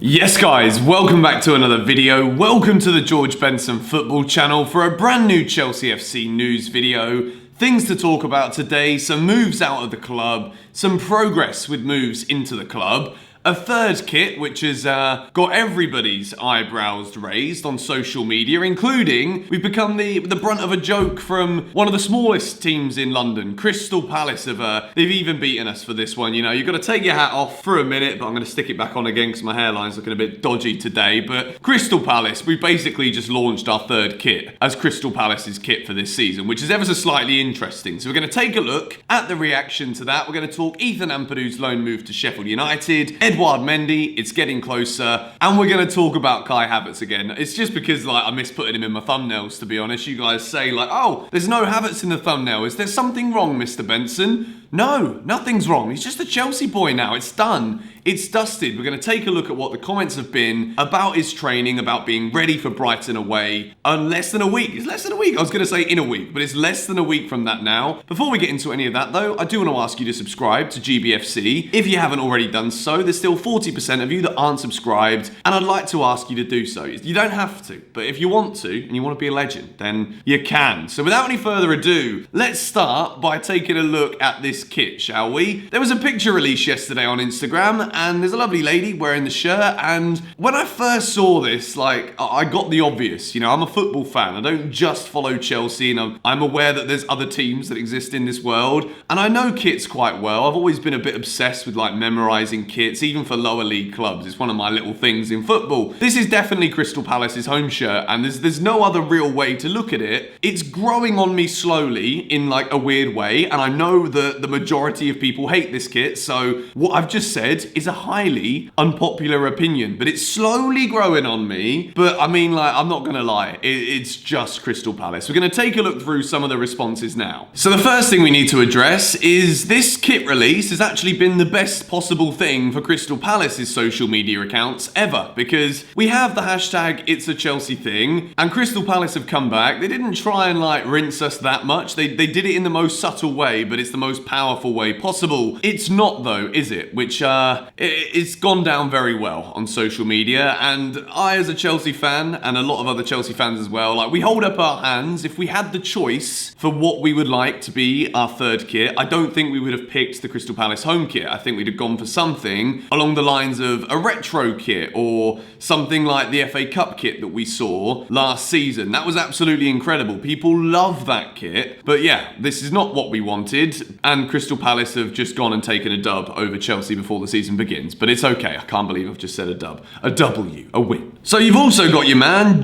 Yes guys, welcome back to another video. Welcome to the George Benson football channel for a brand new Chelsea FC news video. Things to talk about today, some moves out of the club, some progress with moves into the club, a third kit which has got everybody's eyebrows raised on social media, including we've become the brunt of a joke from one of the smallest teams in London, Crystal Palace. They've even beaten us for this one. You know, you've got to take your hat off for a minute, but I'm going to stick it back on again because my hairline's looking a bit dodgy today. But Crystal Palace, we basically just launched our third kit as Crystal Palace's kit for this season, which is ever so slightly interesting. So we're going to take a look at the reaction to that. We're going to talk Ethan Ampadu's loan move to Sheffield United, Edouard Mendy, it's getting closer, and we're going to talk about Kai Havertz again. It's just because I miss putting him in my thumbnails, to be honest. You guys say oh, there's no Havertz in the thumbnail. Is there something wrong, Mr. Benson? No, nothing's wrong. He's just a Chelsea boy now. It's done. It's dusted. We're going to take a look at what the comments have been about his training, about being ready for Brighton away in less than a week. It's less than a week. I was going to say in a week, but it's less than a week from that now. Before we get into any of that though, I do want to ask you to subscribe to GBFC. If you haven't already done so, there's still 40% of you that aren't subscribed, and I'd like to ask you to do so. You don't have to, but if you want to, and you want to be a legend, then you can. So without any further ado, let's start by taking a look at this kit, shall we? There was a picture released yesterday on Instagram, and there's a lovely lady wearing the shirt, and when I first saw this, I got the obvious. You know, I'm a football fan. I don't just follow Chelsea, and I'm aware that there's other teams that exist in this world, and I know kits quite well. I've always been a bit obsessed with memorizing kits, even for lower league clubs. It's one of my little things in football. This is definitely Crystal Palace's home shirt, and there's no other real way to look at it. It's growing on me slowly in a weird way, and I know that the majority of people hate this kit, so what I've just said is a highly unpopular opinion, but it's slowly growing on me. But I mean, I'm not gonna lie, it's just Crystal Palace. We're gonna take a look through some of the responses now. So the first thing we need to address is this kit release has actually been the best possible thing for Crystal Palace's social media accounts ever, because we have the hashtag It's a Chelsea thing, and Crystal Palace have come back. They didn't try and rinse us that much. They did it in the most subtle way, but it's the most powerful way possible. It's not though, is it? Which it's gone down very well on social media, and I, as a Chelsea fan, and a lot of other Chelsea fans as well, we hold up our hands. If we had the choice for what we would like to be our third kit, I don't think we would have picked the Crystal Palace home kit. I think we'd have gone for something along the lines of a retro kit, or something like the FA Cup kit that we saw last season. That was absolutely incredible. People love that kit, but yeah, this is not what we wanted, and Crystal Palace have just gone and taken a dub over Chelsea before the season begins. But it's okay. I can't believe I've just said a dub. A W. A win. So you've also got your man, _,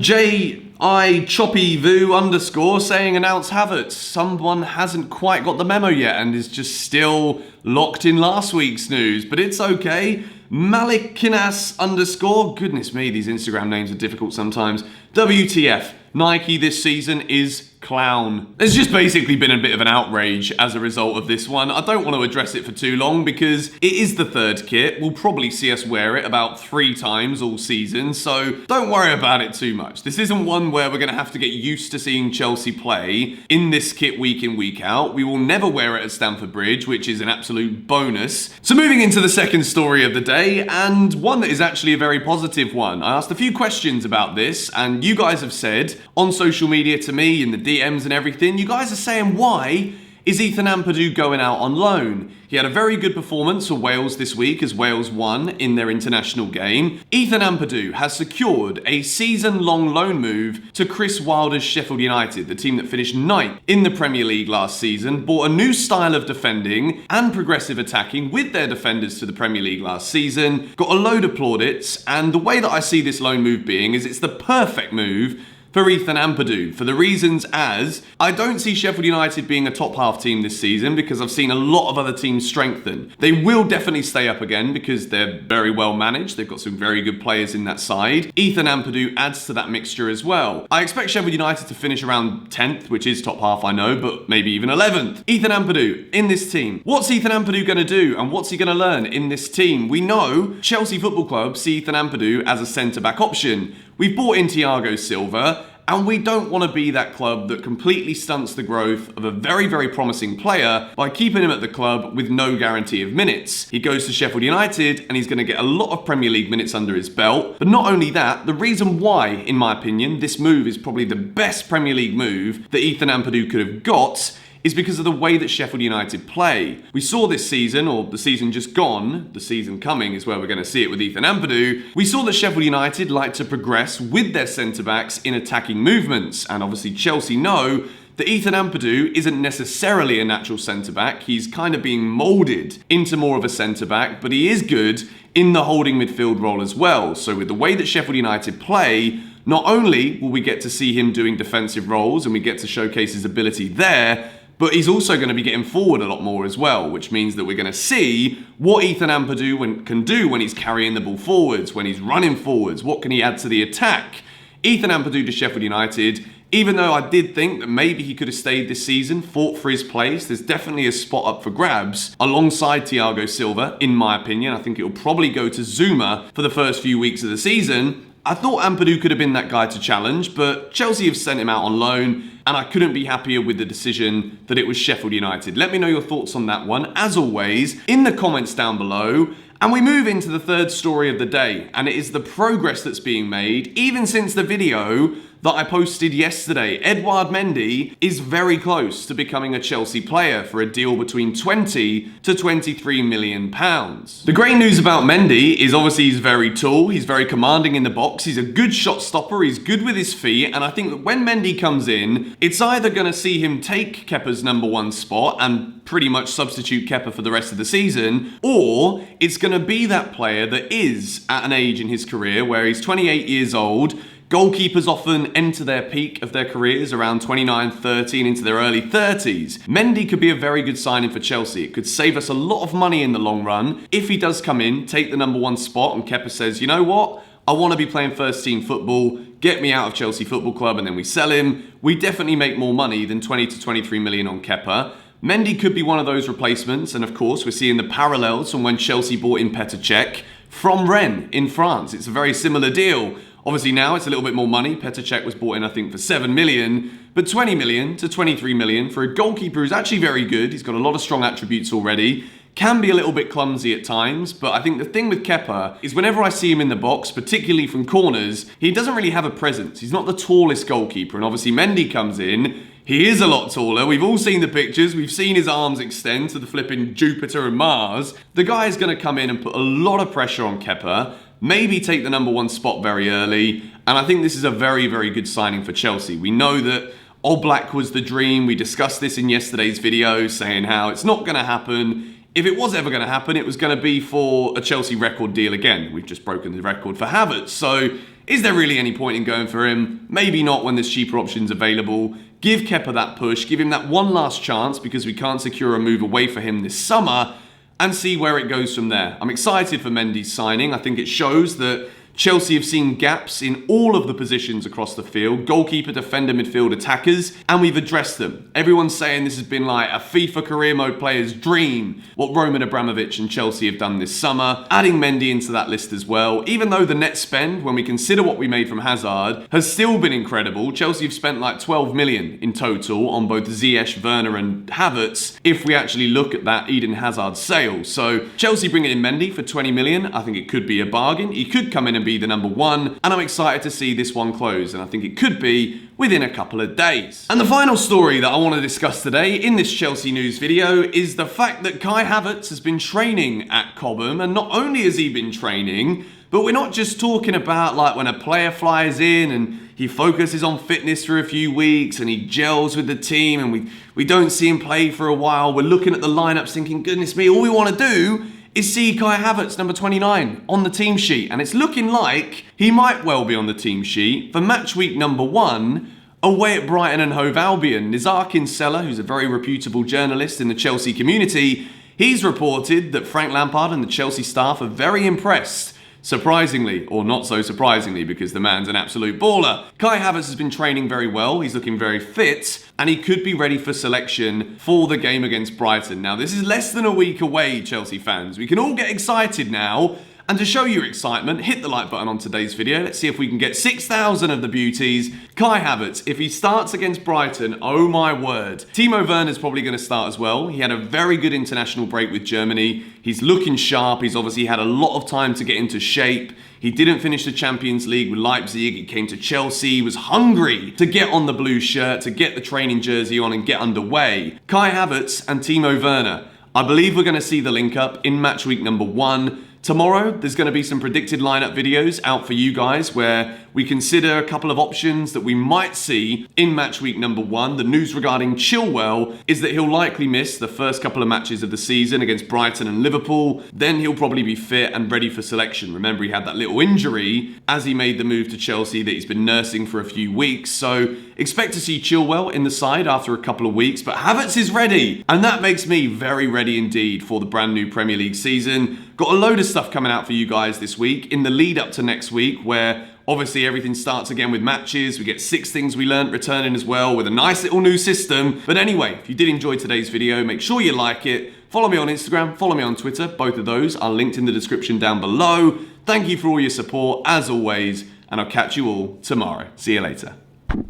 saying announce Havertz. Someone hasn't quite got the memo yet and is just still locked in last week's news, but it's okay. Malikinas _, goodness me, these Instagram names are difficult sometimes. WTF, Nike this season is clown. There's just basically been a bit of an outrage as a result of this one. I don't want to address it for too long because it is the third kit. We'll probably see us wear it about 3 times all season, so don't worry about it too much. This isn't one where we're going to have to get used to seeing Chelsea play in this kit week in, week out. We will never wear it at Stamford Bridge, which is an absolute bonus. So moving into the second story of the day, and one that is actually a very positive one. I asked a few questions about this, and you guys have said on social media to me, in the DMs and everything, you guys are saying, why is Ethan Ampadu going out on loan? He had a very good performance for Wales this week as Wales won in their international game. Ethan Ampadu has secured a season-long loan move to Chris Wilder's Sheffield United, the team that finished 9th in the Premier League last season, brought a new style of defending and progressive attacking with their defenders to the Premier League last season, got a load of plaudits, and the way that I see this loan move being is it's the perfect move for Ethan Ampadu, for the reasons as I don't see Sheffield United being a top half team this season because I've seen a lot of other teams strengthen. They will definitely stay up again because they're very well managed. They've got some very good players in that side. Ethan Ampadu adds to that mixture as well. I expect Sheffield United to finish around 10th, which is top half, I know, but maybe even 11th. Ethan Ampadu in this team. What's Ethan Ampadu going to do, and what's he going to learn in this team? We know Chelsea Football Club see Ethan Ampadu as a centre-back option. We've bought in Thiago Silva, And we don't want to be that club that completely stunts the growth of a very, very promising player by keeping him at the club with no guarantee of minutes. He goes to Sheffield United and he's going to get a lot of Premier League minutes under his belt. But not only that, the reason why, in my opinion, this move is probably the best Premier League move that Ethan Ampadu could have got is because of the way that Sheffield United play. We saw this season, or the season just gone, the season coming is where we're going to see it with Ethan Ampadu. We saw that Sheffield United like to progress with their centre-backs in attacking movements, and obviously Chelsea know that Ethan Ampadu isn't necessarily a natural centre-back. He's kind of being moulded into more of a centre-back, but he is good in the holding midfield role as well. So with the way that Sheffield United play, not only will we get to see him doing defensive roles and we get to showcase his ability there, but he's also going to be getting forward a lot more as well, which means that we're going to see what Ethan Ampadu can do when he's carrying the ball forwards, when he's running forwards. What can he add to the attack? Ethan Ampadu to Sheffield United, even though I did think that maybe he could have stayed this season, fought for his place, there's definitely a spot up for grabs alongside Thiago Silva, in my opinion. I think it will probably go to Zuma for the first few weeks of the season. I thought Ampadu could have been that guy to challenge, but Chelsea have sent him out on loan, and I couldn't be happier with the decision that it was Sheffield United. Let me know your thoughts on that one, as always, in the comments down below. And we move into the third story of the day, and it is the progress that's being made, even since the video that I posted yesterday. Eduard Mendy is very close to becoming a Chelsea player for a deal between 20 to 23 million pounds. The great news about Mendy is obviously he's very tall, he's very commanding in the box, he's a good shot stopper, he's good with his feet, and I think that when Mendy comes in, it's either going to see him take Kepa's #1 spot and pretty much substitute Kepa for the rest of the season, or it's going to be that player that is at an age in his career where he's 28 years old. Goalkeepers often enter their peak of their careers around 29, 30 and into their early 30s. Mendy could be a very good signing for Chelsea. It could save us a lot of money in the long run if he does come in, take the #1 spot, and Kepa says, you know what? I want to be playing first team football, get me out of Chelsea Football Club, and then we sell him. We definitely make more money than 20 to 23 million on Kepa. Mendy could be one of those replacements, and of course we're seeing the parallels from when Chelsea bought in Petr Cech from Rennes in France. It's a very similar deal. Obviously now it's a little bit more money. Petr Cech was bought in, I think, for 7 million, but 20 million to 23 million for a goalkeeper who's actually very good. He's got a lot of strong attributes already. Can be a little bit clumsy at times, but I think the thing with Kepa is whenever I see him in the box, particularly from corners, he doesn't really have a presence. He's not the tallest goalkeeper, and obviously Mendy comes in. He is a lot taller. We've all seen the pictures. We've seen his arms extend to the flipping Jupiter and Mars. The guy is going to come in and put a lot of pressure on Kepa, maybe take the #1 spot very early, and I think this is a very, very good signing for Chelsea. We know that Oblak was the dream. We discussed this in yesterday's video, saying how it's not going to happen. If it was ever going to happen, it was going to be for a Chelsea record deal again. We've just broken the record for Havertz. So is there really any point in going for him? Maybe not when there's cheaper options available. Give Kepa that push. Give him that one last chance because we can't secure a move away for him this summer and see where it goes from there. I'm excited for Mendy's signing. I think it shows that Chelsea have seen gaps in all of the positions across the field, goalkeeper, defender, midfield, attackers, and we've addressed them. Everyone's saying this has been like a FIFA career mode player's dream, what Roman Abramovich and Chelsea have done this summer, adding Mendy into that list as well. Even though the net spend, when we consider what we made from Hazard, has still been incredible. Chelsea have spent like 12 million in total on both Ziyech, Werner and Havertz, if we actually look at that Eden Hazard sale. So Chelsea bringing in Mendy for 20 million, I think it could be a bargain. He could come in and be the #1, and I'm excited to see this one close, and I think it could be within a couple of days. And the final story that I want to discuss today in this Chelsea news video is the fact that Kai Havertz has been training at Cobham, and not only has he been training, but we're not just talking about like when a player flies in and he focuses on fitness for a few weeks and he gels with the team and we don't see him play for a while. We're looking at the lineups thinking, goodness me, all we want to do is see Kai Havertz, number 29, on the team sheet. And it's looking like he might well be on the team sheet for match week #1 away at Brighton and Hove Albion. Nizar Kinsella, who's a very reputable journalist in the Chelsea community, he's reported that Frank Lampard and the Chelsea staff are very impressed. Surprisingly, or not so surprisingly, because the man's an absolute baller. Kai Havertz has been training very well, he's looking very fit, and he could be ready for selection for the game against Brighton. Now, this is less than a week away, Chelsea fans. We can all get excited now, And to show your excitement, hit the like button on today's video. Let's see if we can get 6,000 of the beauties. Kai Havertz, if he starts against Brighton, oh my word. Timo Werner's probably going to start as well. He had a very good international break with Germany. He's looking sharp. He's obviously had a lot of time to get into shape. He didn't finish the Champions League with Leipzig. He came to Chelsea. He was hungry to get on the blue shirt, to get the training jersey on and get underway. Kai Havertz and Timo Werner. I believe we're going to see the link up in match week number 1. Tomorrow, there's going to be some predicted lineup videos out for you guys where we consider a couple of options that we might see in match week number 1. The news regarding Chilwell is that he'll likely miss the first couple of matches of the season against Brighton and Liverpool. Then he'll probably be fit and ready for selection. Remember, he had that little injury as he made the move to Chelsea that he's been nursing for a few weeks. So expect to see Chilwell in the side after a couple of weeks, but Havertz is ready. And that makes me very ready indeed for the brand new Premier League season. Got a load of stuff coming out for you guys this week in the lead up to next week where obviously everything starts again with matches. We get 6 things we learnt returning as well with a nice little new system. But anyway, if you did enjoy today's video, make sure you like it. Follow me on Instagram, follow me on Twitter. Both of those are linked in the description down below. Thank you for all your support as always, and I'll catch you all tomorrow. See you later.